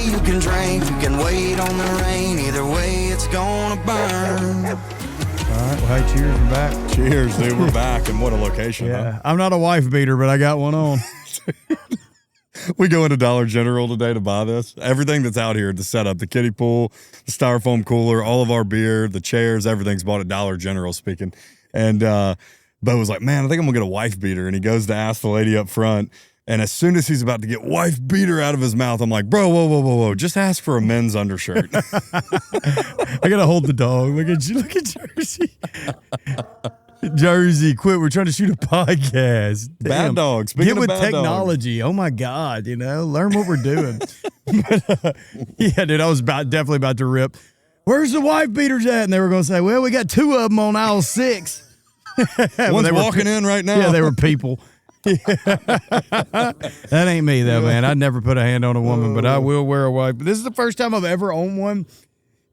you can drink, you can wait on the rain. Either way, it's gonna burn. All right, well, hey, cheers, we're back. Cheers, dude, we're back, and what a location, Yeah, huh? I'm not a wife beater, but I got one on. We go into Dollar General today to buy this. Everything that's out here, the setup, the kiddie pool, the styrofoam cooler, all of our beer, the chairs, everything's bought at Dollar General, speaking. And Bo was like, man, I think I'm going to get a wife beater. And he goes to ask the lady up front. And as soon as he's about to get wife beater out of his mouth, I'm like, bro, whoa. Just ask for a men's undershirt. I got to hold the dog. Look at you. Look at Jersey. Jersey, quit. We're trying to shoot a podcast. Damn. Bad dog. Speaking Get of with bad technology. Oh, my God. Learn what we're doing. But, yeah, dude, I was definitely about to rip. Where's the wife beaters at? And they were going to say, well, we got 2 of them on aisle 6. One's walking in right now. Yeah, they were people. That ain't me, though, man. I'd never put a hand on a woman, but I will wear a wife. This is the first time I've ever owned one.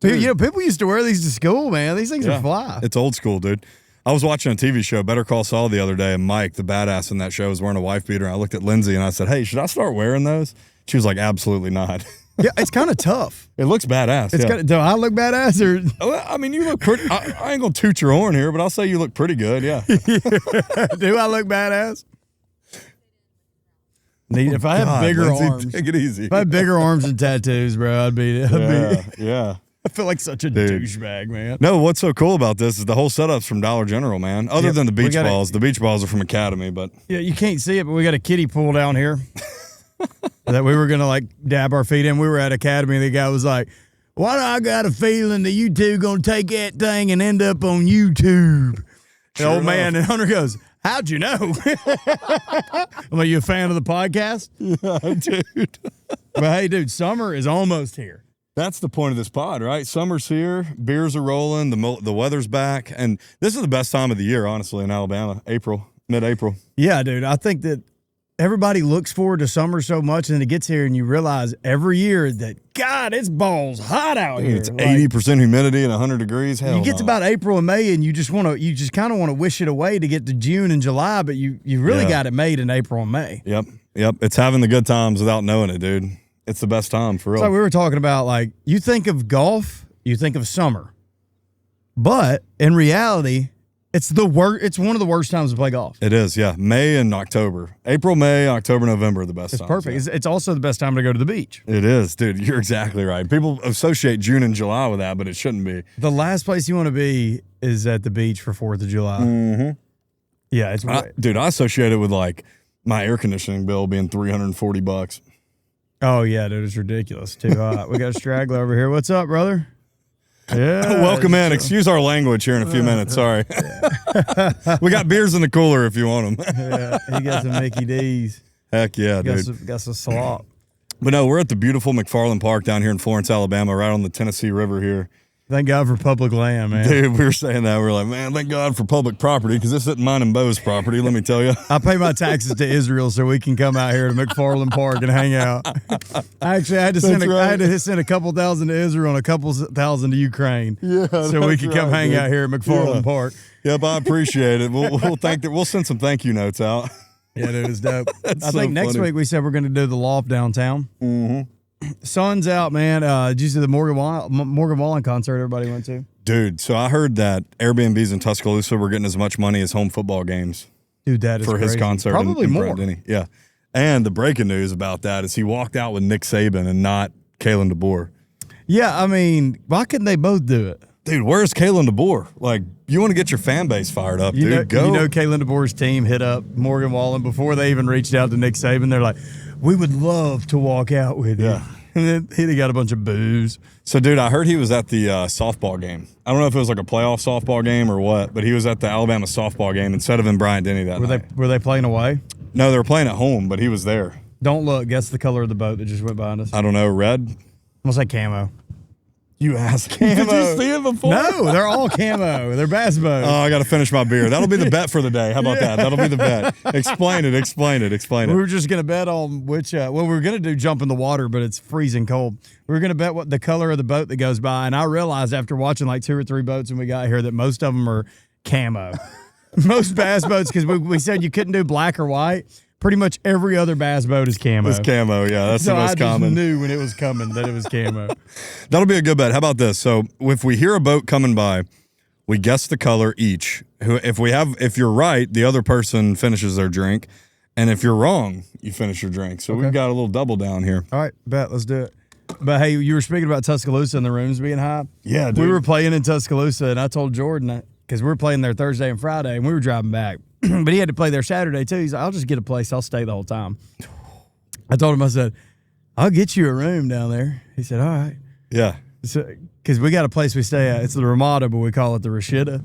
Dude. People used to wear these to school, man. These things are fly. It's old school, dude. I was watching a TV show, Better Call Saul, the other day, and Mike, the badass in that show, was wearing a wife beater. And I looked at Lindsay and I said, hey, should I start wearing those? She was like, absolutely not. Yeah, it's kind of tough. It looks badass. Do I look badass? Or? Well, I mean, you look pretty. I ain't going to toot your horn here, but I'll say you look pretty good, yeah. Do I look badass? If I had bigger Lindsay, arms. take it easy. If I had bigger arms and tattoos, bro, I'd be. Yeah. I feel like such a douchebag, man. No, what's so cool about this is the whole setup's from Dollar General, man. Other than the beach balls. The beach balls are from Academy, but. Yeah, you can't see it, but we got a kiddie pool down here that we were going to, dab our feet in. We were at Academy, and the guy was like, why do I got a feeling that you two going to take that thing and end up on YouTube? The old man, and Hunter goes, how'd you know? I'm like, you a fan of the podcast? Yeah, dude. But hey, dude, summer is almost here. That's the point of this pod, right? Summer's here, beers are rolling, the weather's back, and this is the best time of the year, honestly, in Alabama. Mid-April. Yeah, dude. I think that everybody looks forward to summer so much, and then it gets here, and you realize every year that, God, it's balls hot out here. It's 80% humidity and 100 degrees. Hell, you get to about April and May, and you just kind of want to wish it away to get to June and July, but you really got it made in April and May. Yep. It's having the good times without knowing it, dude. It's the best time, for real. So we were talking about, you think of golf, you think of summer. But in reality, it's one of the worst times to play golf. It is, yeah. May and October. April, May, October, November are the best times. It's perfect. Yeah. It's also the best time to go to the beach. It is, dude. You're exactly right. People associate June and July with that, but it shouldn't be. The last place you want to be is at the beach for 4th of July. Mm-hmm. Yeah, it's dude, I associate it with, my air conditioning bill being $340. Oh, yeah, dude, it's ridiculous. Too hot. We got a straggler over here. What's up, brother? Yeah. Welcome in. Excuse our language here in a few minutes. Sorry. We got beers in the cooler if you want them. Yeah, he got some Mickey D's. Heck yeah, dude. Got some slop. But no, we're at the beautiful McFarland Park down here in Florence, Alabama, right on the Tennessee River here. Thank God for public land, man. Dude, we were saying that. We were like, man, thank God for public property, because this isn't mine and Bo's property, let me tell you. I pay my taxes to Israel so we can come out here to McFarland Park and hang out. Actually, I had to send a couple thousand to Israel and a couple thousand to Ukraine. Yeah, so we can come hang out here at McFarland Park. Yep, I appreciate it. We'll send some thank you notes out. Yeah, dude, it's dope. I think next week we said we're going to do the loft downtown. Mm-hmm. Sun's out, man. Did you see the Morgan Wallen concert everybody went to? Dude, so I heard that Airbnbs in Tuscaloosa were getting as much money as home football games. Dude, that is for crazy. His concert. Probably more. Yeah. And the breaking news about that is he walked out with Nick Saban and not Kalen DeBoer. Yeah, I mean, why couldn't they both do it? Dude, where's Kalen DeBoer? You want to get your fan base fired up, dude. Go. You know, Kalen DeBoer's team hit up Morgan Wallen before they even reached out to Nick Saban. They're like, we would love to walk out with you. Yeah. And then he got a bunch of booze. So, dude, I heard he was at the softball game. I don't know if it was a playoff softball game or what, but he was at the Alabama softball game instead of in Bryant-Denny that night. Were they playing away? No, they were playing at home, but he was there. Don't look. Guess the color of the boat that just went behind us. I don't know. Red? I'm going to say camo. You asked. Camo. Did you see it before? No, they're all camo. They're bass boats. Oh, I got to finish my beer. That'll be the bet for the day. How about that? That'll be the bet. Explain it. We were just going to bet on which, we were going to do jump in the water, but it's freezing cold. We were going to bet what the color of the boat that goes by, and I realized after watching 2 or 3 boats when we got here that most of them are camo. Most bass boats, because we said you couldn't do black or white. pretty much every other bass boat is camo. It's camo, yeah. That's So the most I just common. knew when it was coming that it was camo. That'll be a good bet. How about this? So if we hear a boat coming by, we guess the color each. If you're right, the other person finishes their drink. And if you're wrong, you finish your drink. So we've got a little double down here. All right, bet. Let's do it. But hey, you were speaking about Tuscaloosa and the rooms being high. Yeah, dude. We were playing in Tuscaloosa, and I told Jordan, because we were playing there Thursday and Friday, and we were driving back. But he had to play there Saturday, too. He's like, I'll just get a place. I'll stay the whole time. I told him, I said, I'll get you a room down there. He said, all right. Yeah. Because we got a place we stay at. It's the Ramada, but we call it the Rashida.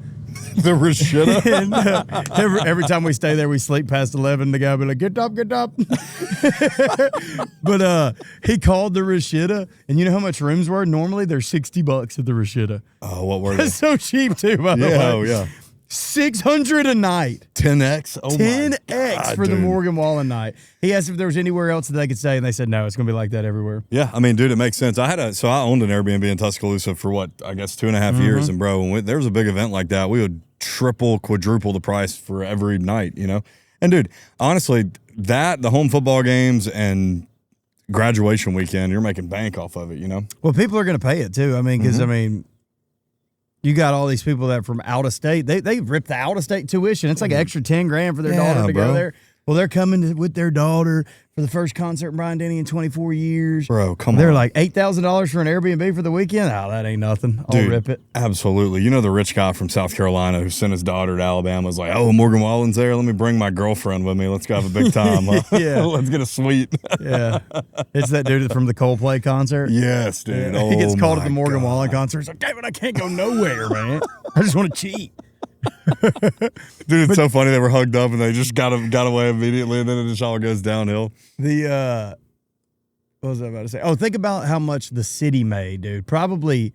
The Rashida? And every time we stay there, we sleep past 11. The guy will be like, get up, get up. But he called the Rashida, and you know how much rooms were? Normally, they're $60 at the Rashida. Oh, what were they? That's so cheap, too, by the way. Oh, yeah. $600 a night. 10X? Oh, 10X for the dude. Morgan Wallen night. He asked if there was anywhere else that they could stay, and they said no, it's going to be like that everywhere. Yeah, I mean, dude, it makes sense. I owned an Airbnb in Tuscaloosa for what, I guess 2.5 years. And bro, when there was a big event like that, we would triple, quadruple the price for every night, you know? And dude, honestly, the home football games and graduation weekend, you're making bank off of it, you know? Well, people are going to pay it too. I mean, because, I mean, you got all these people that from out of state, they rip the out of state tuition. It's like an extra $10,000 for their daughter to go there. Well, they're coming with their daughter for the first concert in Bryant-Denny in 24 years. Bro, come on. They're like $8,000 for an Airbnb for the weekend. Oh, that ain't nothing. I'll Dude, rip it. Absolutely. You know the rich guy from South Carolina who sent his daughter to Alabama was like, oh, Morgan Wallen's there. Let me bring my girlfriend with me. Let's go have a big time. Yeah. Let's get a suite. Yeah. It's that dude from the Coldplay concert. Yes, dude. Yeah. He gets called at the my Morgan God. Wallen concert. He's like, damn it, I can't go nowhere, man. I just want to cheat. Dude, it's so funny. They were hugged up and they just got away immediately, and then it just all goes downhill. What was I about to say? Oh, think about how much the city made, dude. Probably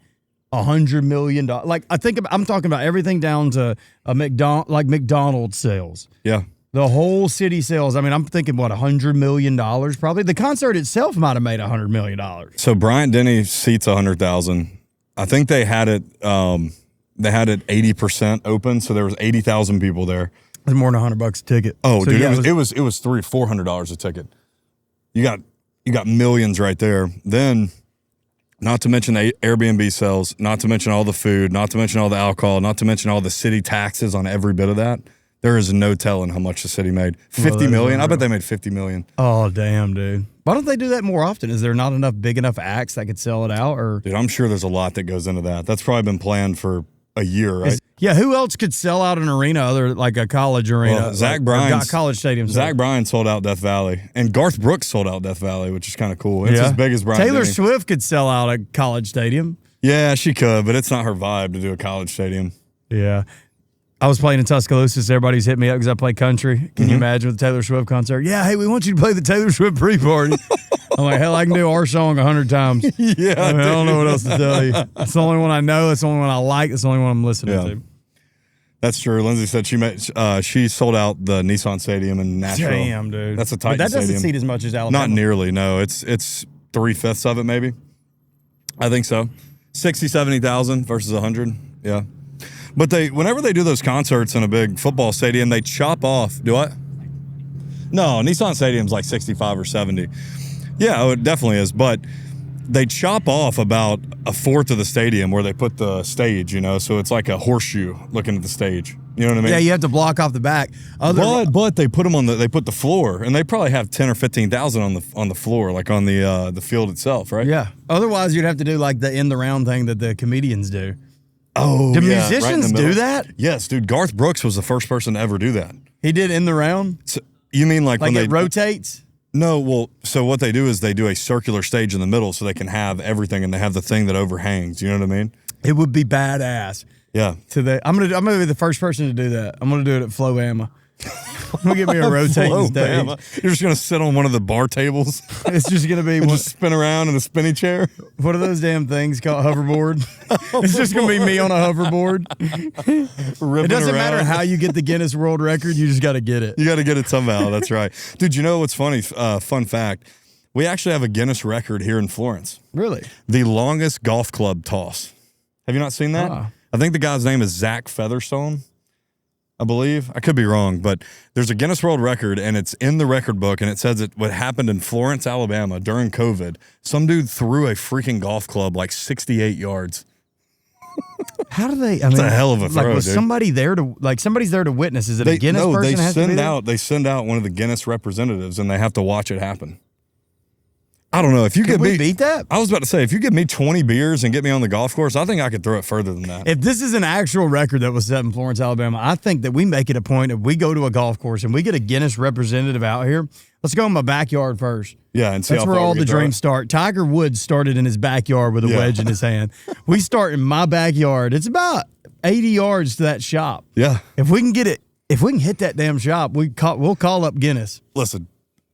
$100 million. Like I'm talking about everything down to McDonald's sales. Yeah. The whole city sales. I mean, I'm thinking what, $100 million probably. The concert itself might have made $100 million. So Bryant-Denny seats 100,000. I think they had it 80% open, so there was 80,000 people there. It's more than $100 a ticket. Oh, So, dude, yeah, it was $300-$400 a ticket. You got millions right there. Then, not to mention the Airbnb sales, not to mention all the food, not to mention all the alcohol, not to mention all the city taxes on every bit of that. There is no telling how much the city made. $50 million. I bet they made $50 million. Oh, damn, dude. Why don't they do that more often? Is there not enough big enough acts that could sell it out? Or Dude, I'm sure there's a lot that goes into that. That's probably been planned for a year, right? Yeah, who else could sell out an arena other like a college arena? Well, Zach or Bryan's college stadium. Zach Bryan sold out Death Valley, and Garth Brooks sold out Death Valley, which is kind of cool. It's as big as Brian. Taylor Denny. Swift could sell out a college stadium. Yeah, she could, but it's not her vibe to do a college stadium. Yeah. I was playing in Tuscaloosa, so everybody's hit me up because I play country. Can you imagine with the Taylor Swift concert? Yeah, hey, we want you to play the Taylor Swift pre-party. I'm like, hell, I can do our song 100 times. Yeah, I don't know what else to tell you. It's the only one I know. It's the only one I like. It's the only one I'm listening to. That's true. Lindsay said she sold out the Nissan Stadium in Nashville. Damn, dude. That's a But Titan that doesn't stadium. seat as much as Alabama. Not nearly, no. It's 3/5 of it, maybe. I think so. 60, 70,000 versus 100. Yeah. But whenever they do those concerts in a big football stadium, they chop off. Do what? No, Nissan Stadium's like 65 or 70. Yeah, it definitely is. But they chop off about a fourth of the stadium where they put the stage, you know? So it's like a horseshoe looking at the stage. You know what I mean? Yeah, you have to block off the back. But they put them they put the floor, and they probably have 10 or 15,000 on the floor, like on the field itself, right? Yeah. Otherwise, you'd have to do like the in the round thing that the comedians do. Oh, Do yeah, musicians right in the do middle. that? Yes, dude. Garth Brooks was the first person to ever do that. He did in the round? So, you mean like when Like they it rotates? No, well, so what they do is they do a circular stage in the middle so they can have everything, and they have the thing that overhangs. You know what I mean? It would be badass. Yeah. I'm gonna be the first person to do that. I'm gonna do it at Flowama. I'm gonna get me a rotating stage. Alabama. You're just gonna sit on one of the bar tables It's just gonna be and just spin around in a spinny chair. what are those damn things called? Hoverboard. It's just gonna be me on a hoverboard. It doesn't matter how you get the Guinness World Record. You just got to get it. You got to get it somehow. That's right, dude. You know what's funny? Fun fact: we actually have a Guinness record here in Florence. Really? The longest golf club toss. Have you not seen that? I think the guy's name is Zach Featherstone. I believe. I could be wrong, but there's a Guinness World Record, and it's in the record book, and it says what happened in Florence, Alabama during COVID. Some dude threw a freaking golf club like 68 yards. How do they? It's a hell of a throw, was dude. somebody there to somebody's there to witness? Is it a Guinness person? They send out one of the Guinness representatives, and they have to watch it happen. I don't know if you Could give we me beat that? I was about to say, if you give me 20 beers and get me on the golf course, I think I could throw it further than that. If this is an actual record that was set in Florence, Alabama, I think that we make it a point if we go to a golf course and we get a Guinness representative out here. Let's go in my backyard first. Yeah, and see that's how where far all we the can throw dreams it. start. Tiger Woods started in his backyard with a wedge in his hand. We start in my backyard. It's about 80 yards to that shop. Yeah. If we can hit that damn shop, we'll call up Guinness. Listen,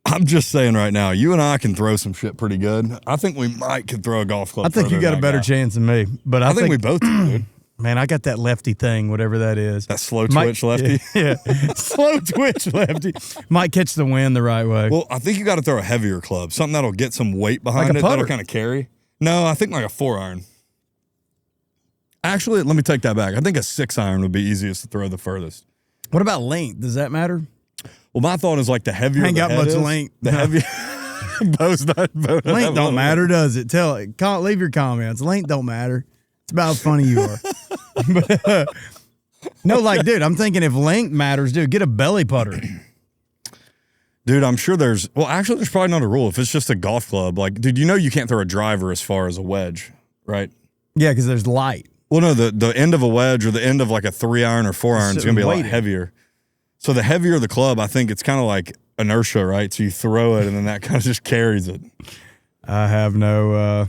I'm just saying right now, you and I can throw some shit pretty good. I think we could throw a golf club. I think you got a better chance than me. But I think we both do, dude. Man, I got that lefty thing, whatever that is. That slow twitch lefty? Yeah. Slow twitch lefty. Might catch the wind the right way. Well, I think you got to throw a heavier club, something that'll get some weight behind Like a it, that'll putter. kind of carry. No, I think like a 4-iron. Actually, let me take that back. I think a 6-iron would be easiest to throw the furthest. What about length? Does that matter? Well, my thought is like the heavier Ain't the got head much is, length. the heavier. Length don't matter, does it? Leave your comments. Length don't matter. It's about how funny you are. No, like, dude, I'm thinking if length matters, dude, get a belly putter. Dude, I'm sure there's probably not a rule. If it's just a golf club, like, dude, you can't throw a driver as far as a wedge, right? Yeah, because there's light. Well, no, the end of a wedge or the end of like a 3-iron or 4-iron is going to be a lot weighted. heavier. So the heavier the club, I think it's kind of like inertia, right? So you throw it and then that kind of just carries it. I have no.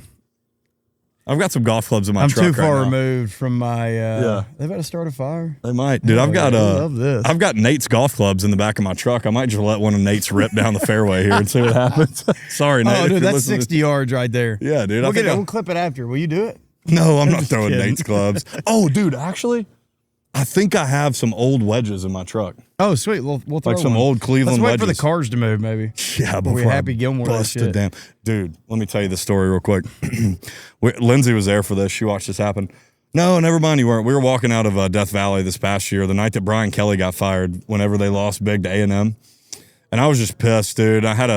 I've got some golf clubs in my I'm truck too far right now. removed from my. They about to start a fire. They might, dude. I've got I love this. I've got Nate's golf clubs in the back of my truck. I might just let one of Nate's rip down the fairway here and see what happens. Sorry, Nate. Oh, if dude, you're that's listening. 60 yards right there. Yeah, dude. We'll get it. We'll clip it after. Will you do it? No, I'm not just throwing kidding. Nate's clubs. Oh, dude, actually, I think I have some old wedges in my truck. Oh, sweet. We'll throw Like some one. old Cleveland Let's wait for the wedges. cars to move, maybe. Yeah, we before Happy Gilmore that busted shit. damn. Dude, let me tell you the story real quick. Lindsay was there for this. She watched this happen. No, never mind, you weren't. We were walking out of Death Valley this past year, the night that Brian Kelly got fired whenever they lost big to A&M. And I was just pissed, dude. I had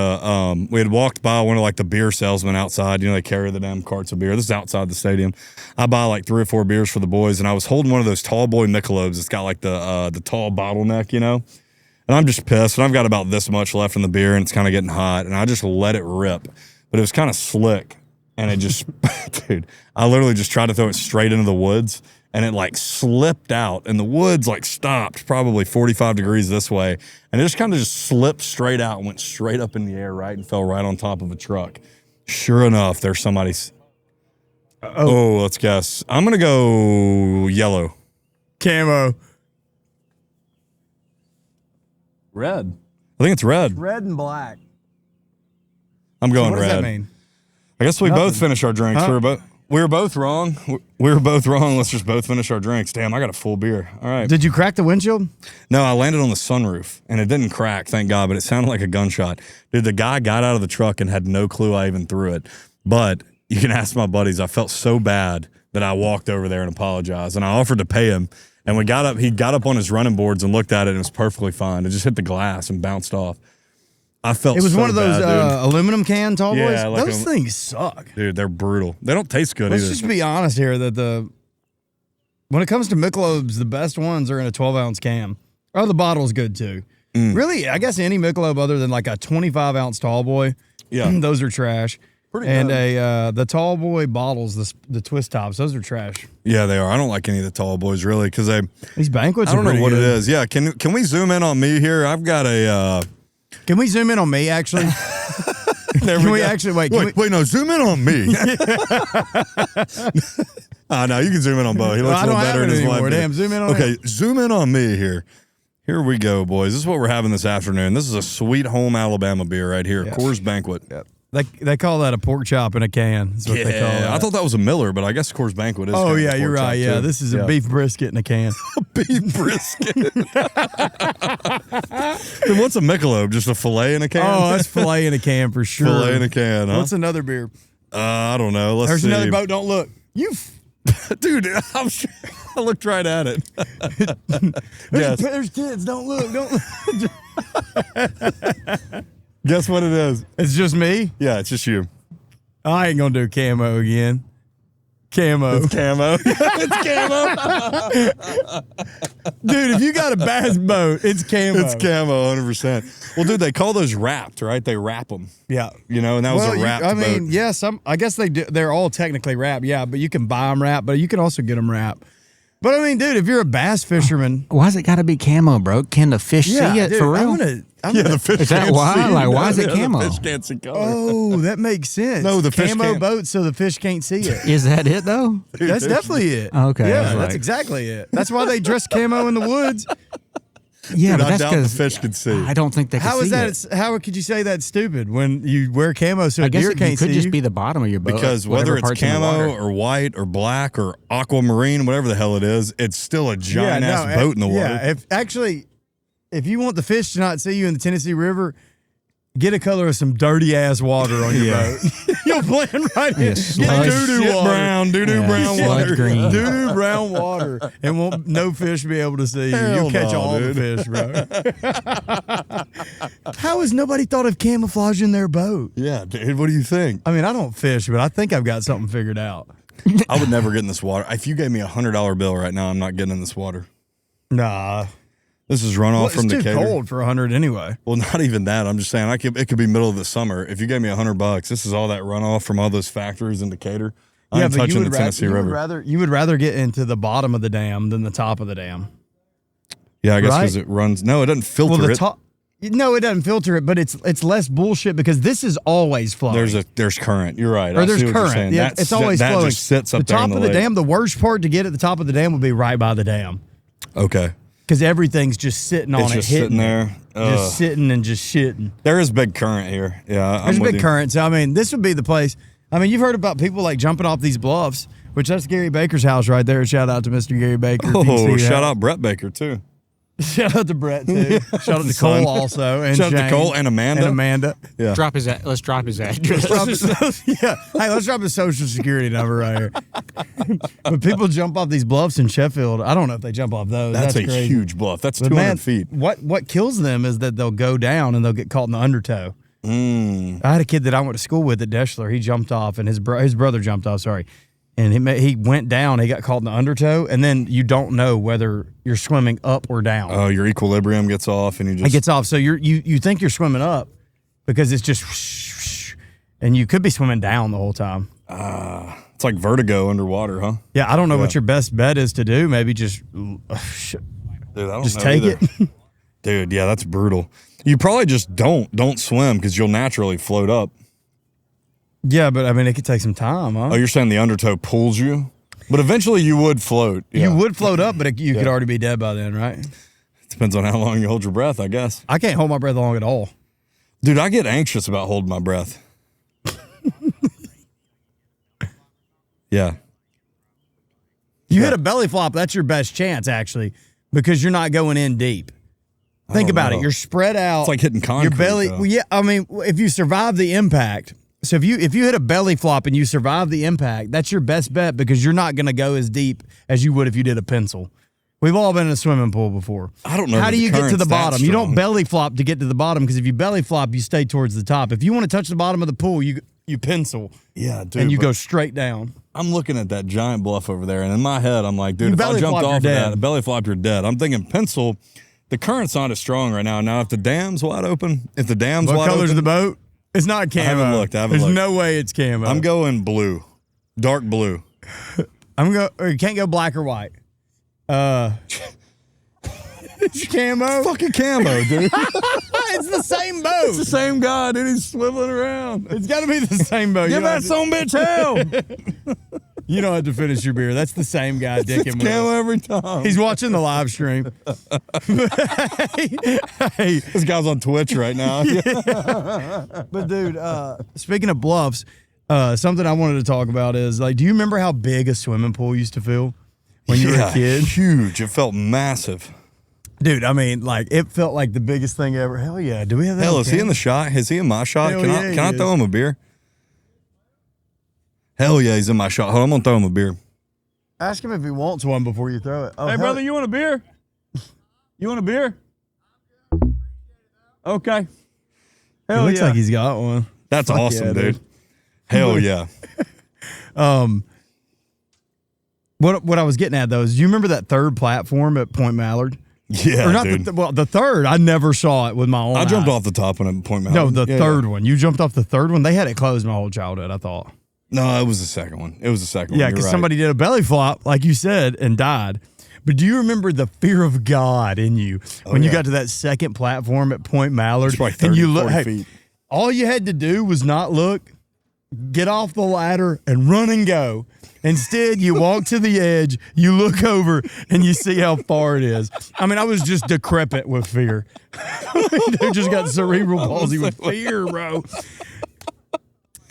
we had walked by one of like the beer salesmen outside. You know, they carry the damn carts of beer. This is outside the stadium. I buy like 3 or 4 beers for the boys, and I was holding one of those tall boy Michelobs. It's got like the tall bottleneck, you know? And I'm just pissed, and I've got about this much left in the beer, and it's kind of getting hot, and I just let it rip. But it was kind of slick, and it just, dude, I literally just tried to throw it straight into the woods, and it like slipped out, and the woods like stopped probably 45 degrees this way, and it just kind of just slipped straight out and went straight up in the air, right, and fell right on top of a truck. Sure enough, there's somebody's. Oh, let's guess. I'm going to go yellow. Camo. Red. I think it's red. Red and black. I'm going What red. does that mean? I guess we Nothing. both finished our drinks. Huh? We were both wrong. We were both wrong. Let's just both finish our drinks. Damn, I got a full beer. All right. Did you crack the windshield? No, I landed on the sunroof, and it didn't crack, thank God, but it sounded like a gunshot. Dude, the guy got out of the truck and had no clue I even threw it. But you can ask my buddies. I felt so bad that I walked over there and apologized, and I offered to pay him. And we got up. He got up on his running boards and looked at it, and it was perfectly fine. It just hit the glass and bounced off. I felt It was so one of those bad, aluminum can tall boys. Yeah, like those things suck. dude, they're brutal. They don't taste good Let's either. just be honest here that when it comes to Michelob's, the best ones are in a 12-ounce can. Oh, the bottle's good too. Really, I guess any Michelob other than like a 25-ounce tall boy, Yeah. those are trash. Pretty and good. the tall boy bottles, the twist tops, those are trash. Yeah, they are. I don't like any of the tall boys really because These banquets I don't are know pretty what good. it is. Yeah, can we zoom in on me here? I've got a. Can we zoom in on me, actually? There Can we go. actually, wait, Wait, no, zoom in on me. No, you can zoom in on Bo. He looks I a little don't have better it in his anymore. life. Damn, zoom in on Okay, him. zoom in on me here. Here we go, boys. This is what we're having this afternoon. This is a Sweet Home Alabama beer right here, Yeah. Coors Banquet. They call that a pork chop in a can. Is what they call that. I thought that was a Miller, but I guess Coors Banquet is. Oh, kind of yeah, a you're pork chop, right. Yeah, too. this is a beef brisket in a can. beef brisket. Then what's a Michelob? Just a filet in a can? Oh, that's filet in a can for sure. Filet in a can, huh? What's another beer? I don't know. Let's There's see. another boat. Don't look. Dude, I'm sure. I looked right at it. Yes. There's kids. Don't look. Guess what it is? It's just me. Yeah, it's just you. I ain't gonna do camo again. Camo. It's camo. It's camo. Dude, if you got a bass boat, it's camo. It's camo, 100%. Well, dude, they call those wrapped, right? They wrap them. Yeah. You know, and that was a wrapped I mean, boat. yes, I guess they do. They're all technically wrapped, yeah, but you can buy them wrapped, but you can also get them wrapped. But I mean, dude, if you're a bass fisherman. Why's it got to be camo, bro? Can the fish see it dude, for real? The fish Is that can't why? see. Like, why is it camo? The fish can't see color. Oh, that makes sense. No, the fish camo can't. boat so the fish can't see it. Is that it, though? That's definitely it. Okay, I Yeah, was that's like- exactly it. That's why they dress camo in the woods. Yeah, Dude, but I that's doubt the because fish could see. I don't think they can How see is that? it. How could you say that's stupid when you wear camo so a I guess deer it can't could see just you? be the bottom of your boat. Because whatever whether it's part's in the camo water. or white or black or aquamarine, whatever the hell it is, it's still a giant ass boat in the water. Yeah, if you want the fish to not see you in the Tennessee River, get a color of some dirty ass water on your boat. You'll blend right in. Get sludge. doo-doo Shit water. brown, doo-doo Yeah, brown sludge water. green. Doo-doo brown water, and won't no fish be able to see you. Hell You'll catch no, all dude. the fish, bro. How has nobody thought of camouflage in their boat? Yeah, dude, what do you think? I mean, I don't fish, but I think I've got something figured out. I would never get in this water. If you gave me $100 bill right now, I'm not getting in this water. Nah. This is runoff from it's too Decatur. cold for 100 anyway. Well, not even that. I'm just saying, it could be middle of the summer. If you gave me $100, this is all that runoff from all those factories in Decatur. I ain't touching the Tennessee River. You would rather get into the bottom of the dam than the top of the dam. Yeah, I guess Right? because it runs. No, it doesn't filter Well, the it. top. No, it doesn't filter it, but it's less bullshit because this is always flowing. There's current. You're right. or I there's see what you're current. saying. Yeah, it's always that flowing. just sits up the there top in of the lake. dam. The worst part to get at the top of the dam would be right by the dam Okay. because everything's just sitting on It's it, just hitting sitting there. just sitting and just shitting. There is big current here. Yeah, There's I'm a with big you. current. So I mean, this would be the place. I mean, you've heard about people like jumping off these bluffs, which that's Gary Baker's house right there. Shout out to Mr. Gary Baker. if you can Oh, see shout that. out Brett Baker too. Shout out to Brett too. Shout out to Son. Cole also, and Shout out to Shane Cole and Amanda. Yeah. Yeah. Let's drop his address. Yeah. Hey, let's drop his social security number right here. But people jump off these bluffs in Sheffield. I don't know if they jump off those. That's a crazy. huge bluff. That's But 200 man, feet. What kills them is that they'll go down and they'll get caught in the undertow. Mm. I had a kid that I went to school with at Deschler. He jumped off, and his brother jumped off. Sorry, and he went down. He got caught in the undertow, and then you don't know whether you're swimming up or down. Oh, your equilibrium gets off, and you just It gets off, so you think you're swimming up because it's just, and you could be swimming down the whole time. it's like vertigo underwater, huh? Yeah, I don't know what your best bet is to do. Maybe just Dude, I don't just know take either. it. Dude, yeah, that's brutal. You probably just don't swim because you'll naturally float up. Yeah, but I mean, it could take some time, huh? Oh, you're saying the undertow pulls you? But eventually you would float. Yeah. You would float up, but you could already be dead by then, right? Depends on how long you hold your breath, I guess. I can't hold my breath long at all. Dude, I get anxious about holding my breath. Yeah. You hit a belly flop, that's your best chance, actually, because you're not going in deep. Think don't about know. it. You're spread out. It's like hitting concrete, Your belly. though. Well, yeah, I mean, if you survive the impact, so if you hit a belly flop and you survive the impact, that's your best bet because you're not going to go as deep as you would if you did a pencil. We've all been in a swimming pool before. I don't know How that do the you get to current's the that bottom? You don't strong. belly flop to get to the bottom because if you belly flop, you stay towards the top. If you want to touch the bottom of the pool, you pencil Yeah, dude. and you but go straight down. I'm looking at that giant bluff over there, and in my head, I'm like, dude, You if I belly jumped flop, off of you're that, dead. belly flop, you're dead. I'm thinking pencil. The current's not as strong right now. Now, if the dam's wide open, What color's the boat? It's not camo. haven't looked. There's no way it's camo. I'm going blue, dark blue. Or you can't go black or white. It's camo. Fucking camo, dude. It's the same boat. It's the same guy, dude. He's swiveling around. It's got to be the same boat. Give You don't that have to- son bitch hell. You don't have to finish your beer. That's the same guy It's dicking with camo us. every time. He's watching the live stream. hey, This guy's on Twitch right now. but dude, speaking of bluffs, something I wanted to talk about is like, do you remember how big a swimming pool used to feel when you were a kid? Huge. It felt massive. Dude, I mean, like it felt like the biggest thing ever. Hell yeah. Do we have that? Hell, on is he in camera? the shot? Is he in my shot? Hell Can yeah, I he can I is. throw him a beer? Hell yeah, he's in my shot. Hold on, I'm gonna throw him a beer. Ask him if he wants one before you throw it. Oh, Hey, brother, you want a beer? You want a beer? Okay. It Hell looks yeah. like he's got one. That's Fuck awesome, yeah, dude. Hell yeah. What I was getting at though is, do you remember that third platform at Point Mallard? Yeah, Or not dude. the third. I never saw it with my own I jumped eyes. off the top one at Point No, Mountain. the third one. You jumped off the third one. They had it closed my whole childhood, I thought. No, it was the second one. It was the second Yeah, one. because You're right. somebody did a belly flop, like you said, and died. But do you remember the fear of God in you when you yeah. got to that second platform at Point Mallard? It's probably 30, and you look, 40 feet. all you had to do was not look, get off the ladder, and run and go. Instead, you walk to the edge, you look over, and you see how far it is. I mean, I was just decrepit with fear. Dude just got cerebral palsy with fear, bro.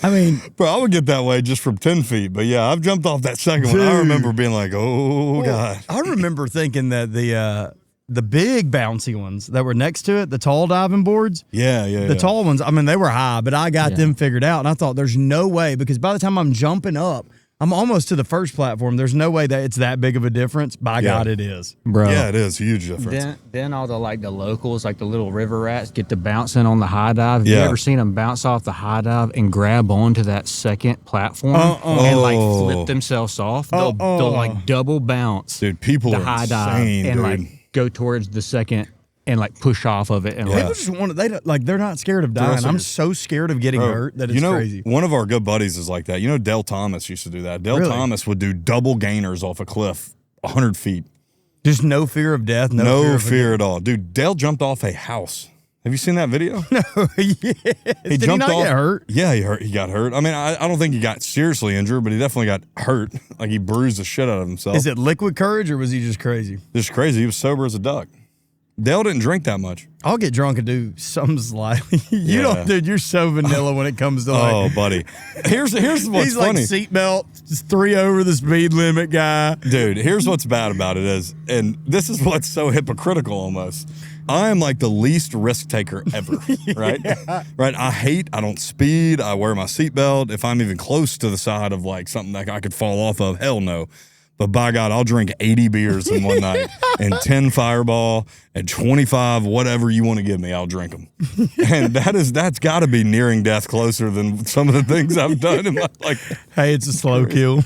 I mean, Bro, I would get that way just from 10 feet. But yeah, I've jumped off that second one. I Dude. remember being like, oh, God. I remember thinking that the big bouncy ones that were next to it, the tall diving boards, Yeah. the tall ones, I mean, they were high, but I got them figured out. And I thought, there's no way, because by the time I'm jumping up, I'm almost to the first platform. There's no way that it's that big of a difference. By God, it is. Bro. Yeah, it is. Huge difference. Then all the locals, like the little river rats, get to bouncing on the high dive. Have you Yeah. ever seen them bounce off the high dive and grab onto that second platform and like flip themselves off? They'll like double bounce Dude, people the are high dive insane, and dude. like go towards the second and like push off of it and Yeah. People just want to, they're not scared of dying. I'm so scared of getting hurt that it's crazy. One of our good buddies is like that. You know, Dale Thomas used to do that. Dale Really? Thomas would do double gainers off a cliff 100 feet. Just no fear of death. No of fear at all. Dude, Dale jumped off a house. Have you seen that video? yes. He Did he not get hurt? Yeah, he got hurt. I mean, I don't think he got seriously injured, but he definitely got hurt. Like he bruised the shit out of himself. Is it liquid courage or was he just crazy? Just crazy. He was sober as a duck. Dale didn't drink that much. I'll get drunk and do something slightly. You Yeah. don't, dude. You're so vanilla when it comes to like. Oh, buddy. Here's what's He's funny. like seatbelt, just 3 over the speed limit guy. Dude, here's what's bad about it is, and this is what's so hypocritical almost. I am like the least risk taker ever, right? Right. I don't speed. I wear my seatbelt. If I'm even close to the side of like something that I could fall off of, hell no. But by God, I'll drink 80 beers in one night and 10 Fireball and 25, whatever you want to give me, I'll drink them. And that's got to be nearing death closer than some of the things I've done in my life. Hey, it's a slow kill.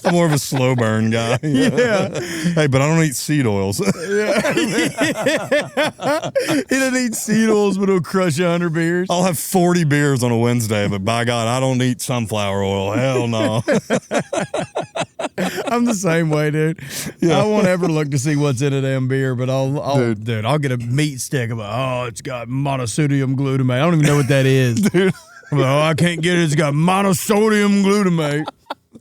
I'm more of a slow burn guy. Yeah. Hey, but I don't eat seed oils. He doesn't eat seed oils, but he'll crush 100 beers. I'll have 40 beers on a Wednesday, but by God, I don't eat sunflower oil. Hell no. I'm the same way, dude. Yeah. I won't ever look to see what's in a damn beer, but I'll Dude. I'll get a meat stick. I'm like, oh, it's got monosodium glutamate. I don't even know what that is. Dude. I'm like, oh, I can't get it. It's got monosodium glutamate.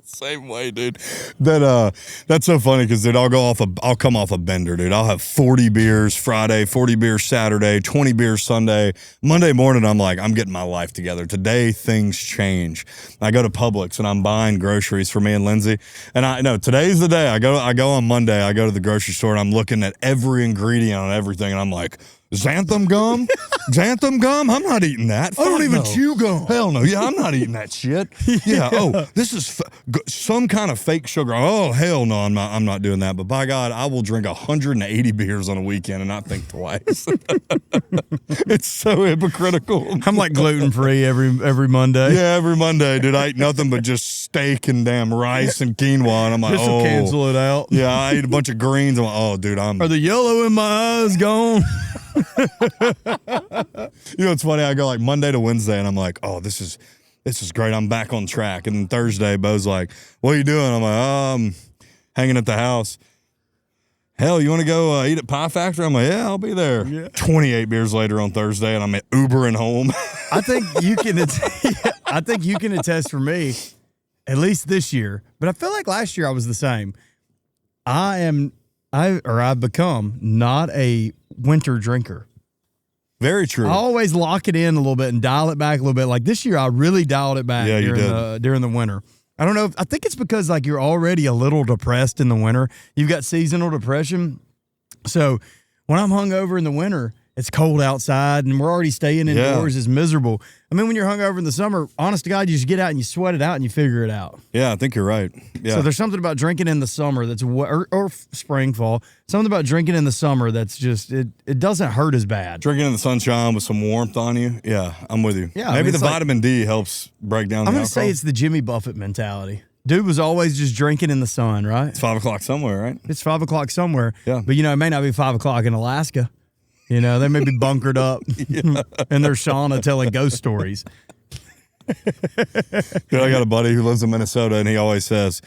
Same way, dude. That's so funny because dude, I'll come off a bender, dude. I'll have 40 beers Friday, 40 beers Saturday, 20 beers Sunday. Monday morning, I'm like, I'm getting my life together. Today, things change. I go to Publix and I'm buying groceries for me and Lindsay. And I know today's the day. I go on Monday. I go to the grocery store and I'm looking at every ingredient on everything, and I'm like, xanthan gum? Xanthan gum? I'm not eating that. I don't Fuck even no. chew gum. Hell no. Yeah, I'm not eating that shit. Yeah. Oh, this is some kind of fake sugar. Oh, hell no. I'm not doing that. But by God, I will drink 180 beers on a weekend and not think twice. It's so hypocritical. I'm like gluten-free every Monday. Yeah, every Monday, dude, I eat nothing but just steak and damn rice and quinoa. And I'm like, This will cancel it out. Yeah, I eat a bunch of greens. I'm like, oh, dude, Are the yellow in my eyes gone? You know, it's funny. I go like Monday to Wednesday, and I'm like, oh, this is great. I'm back on track. And then Thursday, Bo's like, what are you doing? I'm like, I'm hanging at the house. Hell, you want to go eat at Pie Factory? I'm like, yeah, I'll be there. Yeah. 28 beers later on Thursday, and I'm at Ubering home. I think you can. I think you can attest for me, at least this year. But I feel like last year I was the same. I've become not a winter drinker. Very true. I always lock it in a little bit and dial it back a little bit. Like this year, I really dialed it back Yeah, you during the winter. I don't know. I think it's because like you're already a little depressed in the winter. You've got seasonal depression. So when I'm hungover in the winter, it's cold outside and we're already staying indoors. It's miserable. I mean, when you're hungover in the summer, honest to God, you just get out and you sweat it out and you figure it out. Yeah, I think you're right. Yeah. So there's something about drinking in the summer that's or spring, fall. Something about drinking in the summer that's just it doesn't hurt as bad. Drinking in the sunshine with some warmth on you. Yeah, I'm with you. Yeah, maybe the like, vitamin D helps break down. I'm going gonna say it's the Jimmy Buffett mentality. Dude was always just drinking in the sun, right? It's 5 o'clock somewhere, right? It's 5 o'clock somewhere. Yeah. But it may not be 5 o'clock in Alaska. They may be bunkered up in their sauna telling ghost stories. Dude, I got a buddy who lives in Minnesota, and he always says,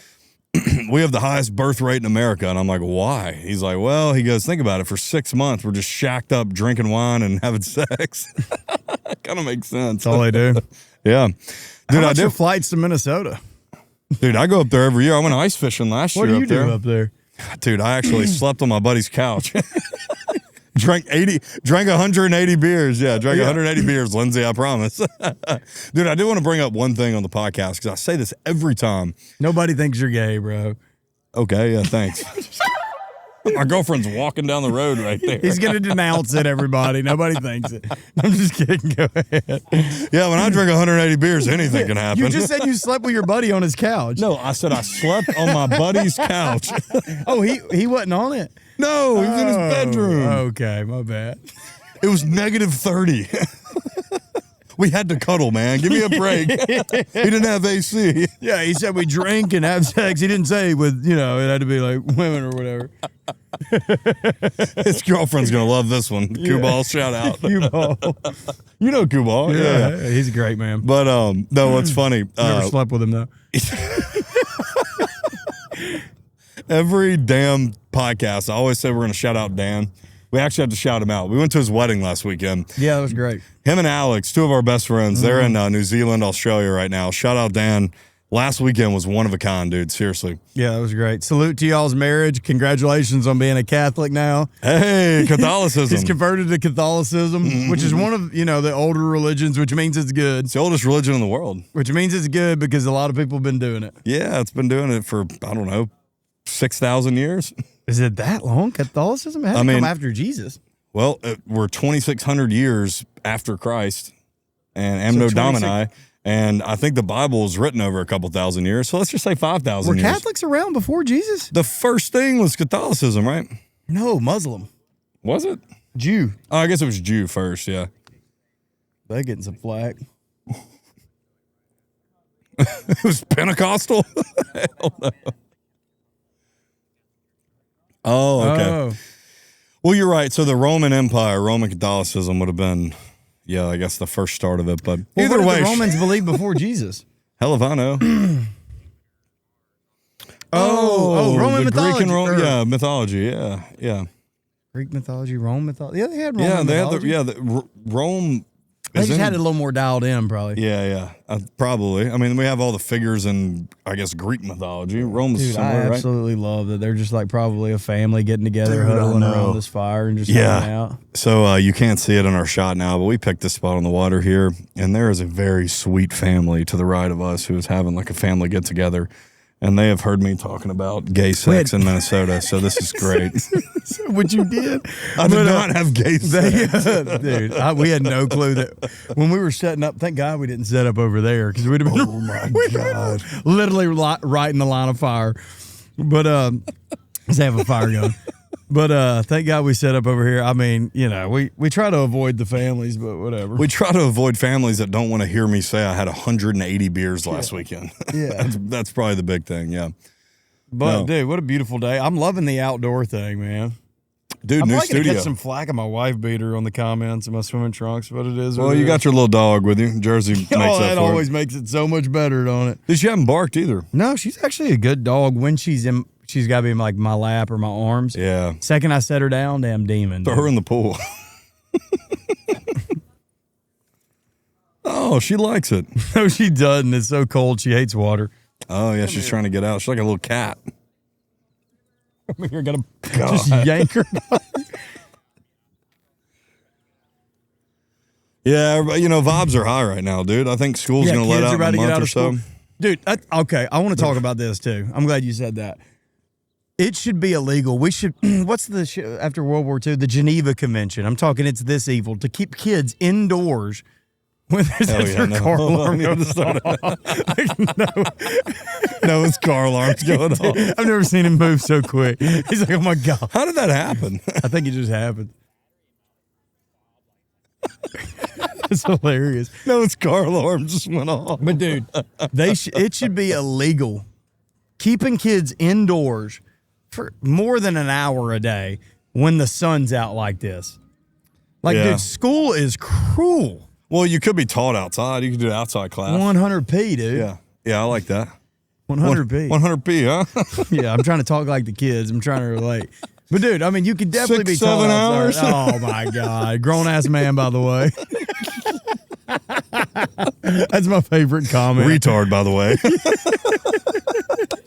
we have the highest birth rate in America. And I'm like, why? He's like, well, he goes, think about it. For 6 months, we're just shacked up drinking wine and having sex. Kind of makes sense. That's all they do. Yeah. Dude, I do flights to Minnesota. Dude, I go up there every year. I went ice fishing last year. What do you do up there? Dude, I actually slept on my buddy's couch. Drank 180 beers. Yeah, drank 180 beers, Lindsay, I promise. Dude, I do want to bring up one thing on the podcast because I say this every time. Nobody thinks you're gay, bro. Okay, yeah, thanks. My girlfriend's walking down the road right there. He's going to denounce it, everybody. Nobody thinks it. I'm just kidding. Go ahead. Yeah, when I drink 180 beers, anything can happen. You just said you slept with your buddy on his couch. No, I said I slept on my buddy's couch. Oh, he wasn't on it? No, he was in his bedroom. Okay, my bad. It was -30. We had to cuddle, man. Give me a break. He didn't have AC. Yeah, he said we drink and have sex. He didn't say with, it had to be like women or whatever. His girlfriend's going to love this one. Q-Ball, shout out. Q-Ball. You know Q-Ball. Yeah. He's a great man. But, no, what's funny. Never slept with him, though. Every damn podcast, I always say we're going to shout out Dan. We actually have to shout him out. We went to his wedding last weekend. Yeah, that was great. Him and Alex, two of our best friends, they're in New Zealand, Australia right now. Shout out Dan. Last weekend was one of a kind, dude. Seriously. Yeah, that was great. Salute to y'all's marriage. Congratulations on being a Catholic now. Hey, Catholicism. He's converted to Catholicism, which is one of, the older religions, which means it's good. It's the oldest religion in the world. Which means it's good because a lot of people have been doing it. Yeah, it's been doing it for, 6,000 years. Is it that long? Catholicism? It had to come after Jesus. Well, we're 2,600 years after Christ and Anno Domini, and I think the Bible was written over a couple thousand years, so let's just say 5,000 years. Were Catholics around before Jesus? The first thing was Catholicism, right? No, Muslim. Was it? Jew. Oh, I guess it was Jew first, yeah. They're getting some flack. It was Pentecostal? Hell no. Oh, okay. Oh. Well, you're right. So the Roman Empire, Roman Catholicism would have been, I guess the first start of it. But either way, the Romans believed before Jesus. Hell if I know. Roman mythology. Mythology. Yeah. Greek mythology, Rome mythology. Yeah, they had Roman mythology. Rome. They just had it a little more dialed in, probably. Yeah. Probably. I mean, we have all the figures in, I guess, Greek mythology. Rome's similar, right? I absolutely love that they're just like probably a family getting together, huddling around this fire and just hanging out. So you can't see it in our shot now, but we picked this spot on the water here, and there is a very sweet family to the right of us who is having like a family get together. And they have heard me talking about gay sex in Minnesota, so this is great. What you did? I did not have gay sex. Dude, we had no clue that when we were setting up, thank God we didn't set up over there because we'd have been, God. literally right in the line of fire. But, let's have a fire going. But thank God we set up over here. I mean, we try to avoid the families, but whatever. We try to avoid families that don't want to hear me say I had 180 beers last weekend. Yeah. that's probably the big thing, yeah. But, dude, what a beautiful day. I'm loving the outdoor thing, man. Dude, I'm new probably studio. gonna get some flack on my wife beater on the comments in my swimming trunks, but it is. Well, you got your little dog with you. Jersey makes up for that always makes it so much better, don't it? Dude, she haven't barked either. No, she's actually a good dog when she's got to be in like my lap or my arms. Yeah. Second I set her down, damn demon. Throw her in the pool. Oh, she likes it. No, she doesn't. It's so cold. She hates water. Oh, yeah, she's trying to get out. She's like a little cat. You're going to just yank her. Yeah, vibes are high right now, dude. I think school's going to let out in a month or so. Dude, okay, I want to talk about this too. I'm glad you said that. It should be illegal. We should. What's the after World War II? The Geneva Convention. I'm talking. It's this evil to keep kids indoors when there's a car alarm going off. No, his car alarm's going off. I've never seen him move so quick. He's like, oh my god. How did that happen? I think it just happened. It's hilarious. No, his car alarm just went off. But dude, it should be illegal keeping kids indoors for more than an hour a day when the sun's out like this. Like, dude, school is cruel. Well, you could be taught outside. You could do outside class. 100p, dude. Yeah. Yeah, I like that. 100p. 100p, huh? Yeah, I'm trying to talk like the kids. I'm trying to relate. But, dude, I mean, you could definitely be taught 7 hours. Oh, my God. Grown-ass man, by the way. That's my favorite comment. Retard, by the way.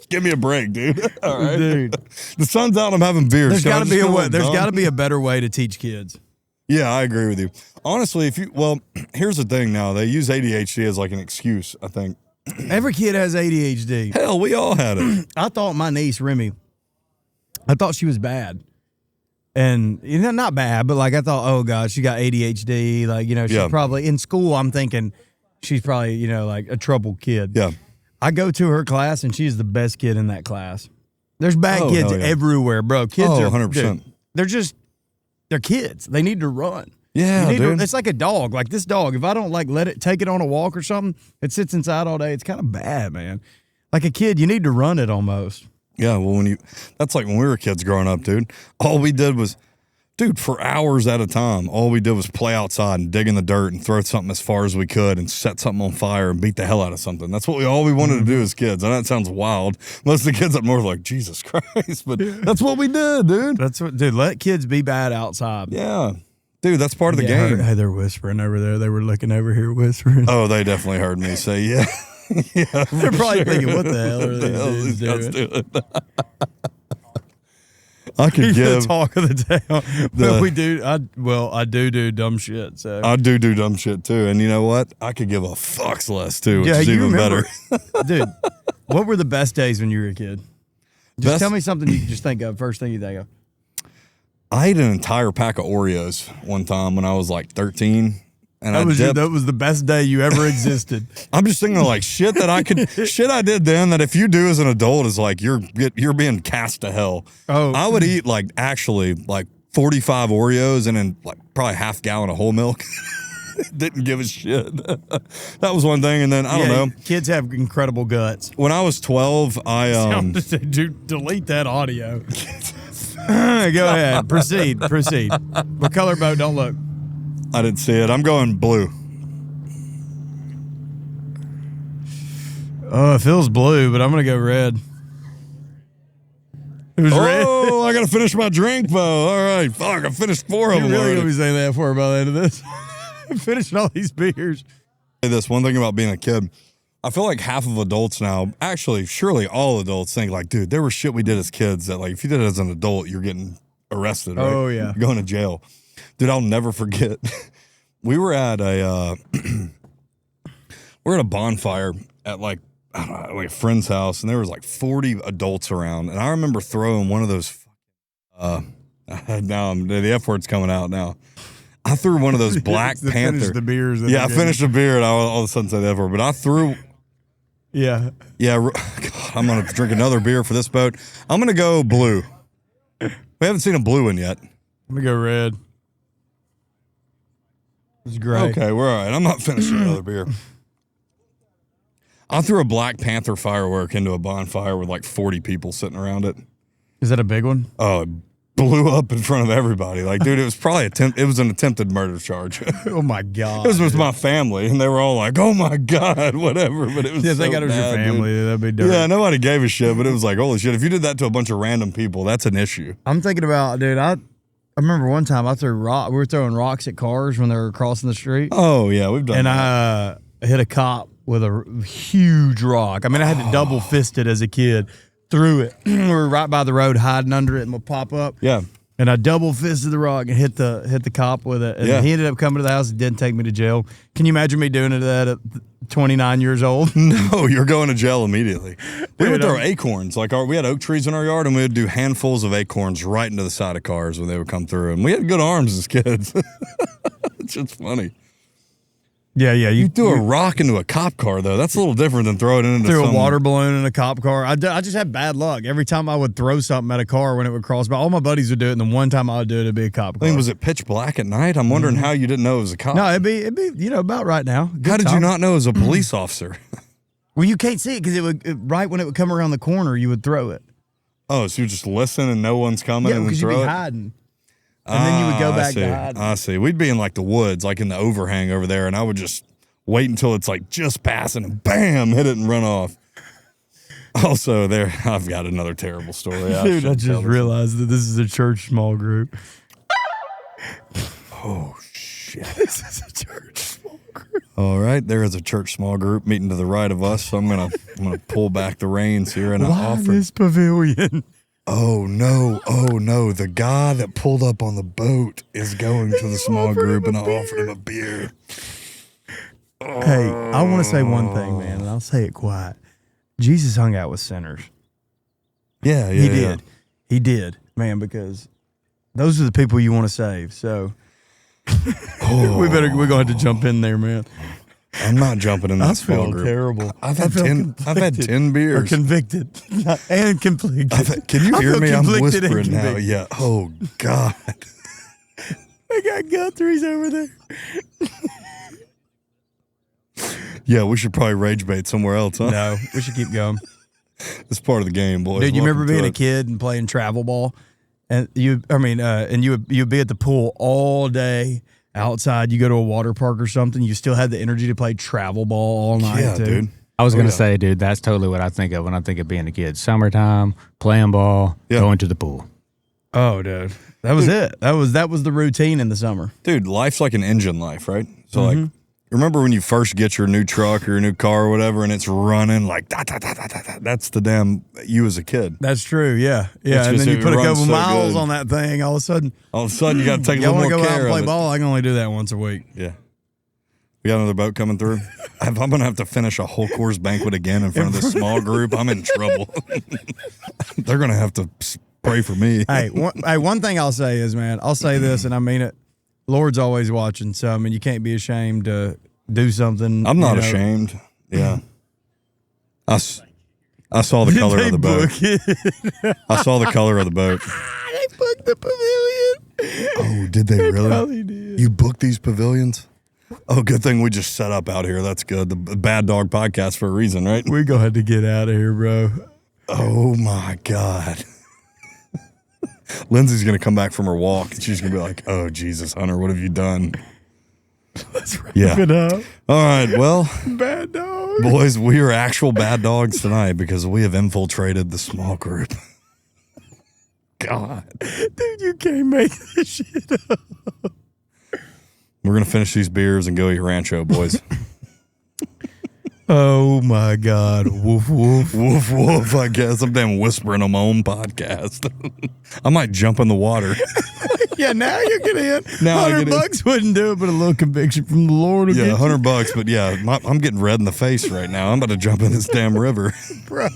Give me a break, dude. All right. Dude. The sun's out, I'm having beer. There's got to be a way. There's got to be a better way to teach kids. Yeah, I agree with you. Honestly, here's the thing now. They use ADHD as like an excuse, I think. Every kid has ADHD. Hell, we all had it. I thought my niece, Remy, I thought she was bad. And, not bad, but like I thought, oh, God, she got ADHD. Like, she's probably in school. I'm thinking she's probably, like a troubled kid. Yeah. I go to her class and she's the best kid in that class. There's bad kids everywhere, bro. Kids are 100%. Dude, they're kids. They need to run. Yeah, dude. It's like a dog. Like this dog, if I don't take it on a walk or something, it sits inside all day. It's kind of bad, man. Like a kid, you need to run it almost. Yeah, well, that's like when we were kids growing up, dude. All we did was, for hours at a time, all we did was play outside and dig in the dirt and throw something as far as we could and set something on fire and beat the hell out of something. That's all we wanted to do as kids. I know that sounds wild. Most of the kids up north are like, Jesus Christ, but that's what we did, dude. Let kids be bad outside. Yeah. Dude, that's part of the game. Hey, they're whispering over there. They were looking over here whispering. Oh, they definitely heard me say, yeah. Yeah, they're probably thinking, what the hell are these dudes doing? I could give the talk of the town. But we do. I do dumb shit. So I do dumb shit too. And you know what? I could give a fuck's less too, which is even better. Dude, what were the best days when you were a kid? Just tell me something you just think of. First thing you think of. I ate an entire pack of Oreos one time when I was like 13. And that was the best day you ever existed. I'm just thinking like shit I did then that if you do as an adult is like you're being cast to hell. Oh, I would eat like 45 Oreos and then like probably half gallon of whole milk. Didn't give a shit. That was one thing, and then I don't know. Kids have incredible guts. When I was 12, Dude, delete that audio. Go ahead, proceed. What color boat? Don't look. I didn't see it. I'm going blue. Oh, it feels blue, but I'm going to go red. It was red. Oh, I got to finish my drink, Bo. All right. Fuck, I finished 4 of them. You're really going to be saying that for about the end of this. Finishing all these beers. This one thing about being a kid, I feel like half of adults now, actually, surely all adults think like, dude, there was shit we did as kids that like, if you did it as an adult, you're getting arrested, right? Oh, yeah. You're going to jail. Dude, I'll never forget. We were at a bonfire at like a friend's house, and there was like 40 adults around. And I remember throwing one of those. Now the F word's coming out now. I threw one of those Black Panther. Finish the beers. I finished the beer, and I all of a sudden said the F word. But I threw. Yeah. God, I'm gonna drink another beer for this boat. I'm gonna go blue. We haven't seen a blue one yet. Let me go red. It's great. Okay, we're all right. I'm not finishing another beer. I threw a Black Panther firework into a bonfire with like 40 people sitting around it. Is that a big one? Oh, it blew up in front of everybody. Like, dude, it was probably it was an attempted murder charge. Oh my God. It was with my family, and they were all like, "Oh my God," whatever. But it was thank God it was your family. Dude. That'd be different. Yeah, nobody gave a shit, but it was like, holy shit! If you did that to a bunch of random people, that's an issue. I'm thinking about, dude. I remember one time we were throwing rocks at cars when they were crossing the street. Oh yeah, we've done. And that. I hit a cop with a huge rock. I mean, I had to double fist it as a kid. Threw it. We were right by the road, hiding under it, and we'll pop up. Yeah. And I double fisted the rock and hit the cop with it. And he ended up coming to the house and didn't take me to jail. Can you imagine me doing that at 29 years old? No, you're going to jail immediately. We would throw acorns. We had oak trees in our yard, and we would do handfuls of acorns right into the side of cars when they would come through. And we had good arms as kids. It's just funny. Yeah. You threw a rock into a cop car, though. That's a little different than throwing it into a water balloon in a cop car. I just had bad luck. Every time I would throw something at a car when it would cross by, all my buddies would do it, and the one time I would do it, it'd be a cop car. I mean, was it pitch black at night? I'm wondering how you didn't know it was a cop. No, it'd be about right now. How did you not know it was a police officer? Well, you can't see it because right when it would come around the corner, you would throw it. Oh, so you just listen and no one's coming and then throw you'd it? be hiding. And then you would go back to hiding. I see. We'd be in the woods, in the overhang over there, and I would just wait until it's just passing and bam, hit it and run off. Also, I've got another terrible story. Dude, I just realized that this is a church small group. Oh, shit. This is a church small group. All right, there is a church small group meeting to the right of us, so I'm gonna pull back the reins here and offer this pavilion. Oh no, the guy that pulled up on the boat is going to the small group, and I offered him a beer. Hey, I want to say one thing, man, and I'll say it quiet. Jesus hung out with sinners. Yeah, he did. He did, man, because those are the people you want to save. So we're going to have to jump in there, man. I'm not jumping in that small group. Terrible. I've had 10 beers. Or convicted and conflicted. Can you hear me? I'm whispering now. Yeah. Oh God. I got Guthrie's over there. Yeah, we should probably rage bait somewhere else, huh? No, we should keep going. It's part of the game, boys. Dude, you remember being a kid and playing travel ball, and you'd be at the pool all day outside. You go to a water park or something. You still had the energy to play travel ball all night. Yeah, too. dude. I was gonna say, dude, that's totally what I think of when I think of being a kid. Summertime, playing ball, going to the pool. Oh, dude, that was it. That was the routine in the summer. Dude, life's like an engine life, right? So remember when you first get your new truck or your new car or whatever, and it's running that's the damn you as a kid. That's true, yeah. And then you put a couple miles on that thing. All of a sudden, you got to take a little more care of it. Y'all want to go out and play ball? I can only do that once a week. Yeah. We got another boat coming through. I'm going to have to finish a whole course banquet again in front of this small group. I'm in trouble. They're going to have to pray for me. Hey, one thing I'll say is, man, I'll say this, and I mean it. Lord's always watching, so I mean, you can't be ashamed to do something. I'm not ashamed. Yeah, I saw the color of the boat. I saw the color of the boat. They booked the pavilion. Oh, did they really? Probably did. You booked these pavilions? Oh, good thing we just set up out here. That's good. The Bad Dog Podcast for a reason, right? We're going to have to get out of here, bro. Oh my God. Lindsay's going to come back from her walk and she's going to be like, oh, Jesus, Hunter, what have you done? Let's wrap it up. All right, well. Bad dog. Boys, we are actual bad dogs tonight because we have infiltrated the small group. God. Dude, you can't make this shit up. We're going to finish these beers and go eat Rancho, boys. Oh my God. Woof, woof. Woof, woof, I guess. I'm damn whispering on my own podcast. I might jump in the water. Yeah, now you get in. Now $100 wouldn't do it, but a little conviction from the Lord will Yeah, get $100, but yeah, I'm getting red in the face right now. I'm about to jump in this damn river. Bro.